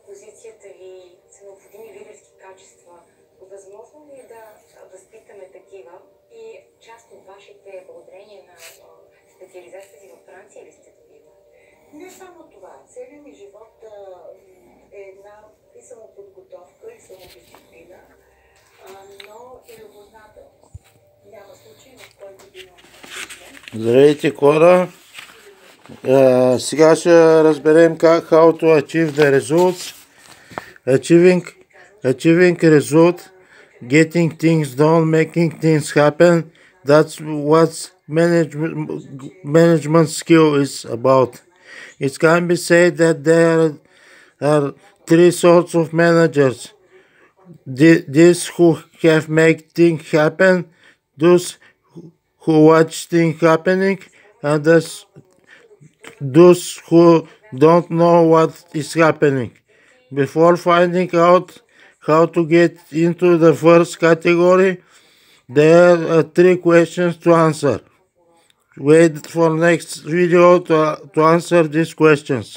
позицията ви са необходими лидерски качества. Възможно ли е да възпитаме такива и част от вашите благодарения на специализацията си във Франция ли сте такива? Не само това. Целият ми живот е една и самоподготовка, и самодисциплина, но и любознателност. Няма случай, в който би имам. Здравейте, хора! Сега ще разберем how to achieve the results. Achieving result, getting things done, making things happen. That's what management skill is about. It can be said that there are three sorts of managers. These who have made things happen, those who watch things happening, and those who don't know what is happening. Before finding out how to get into the first category, there are three questions to answer. Wait for next video to answer these questions.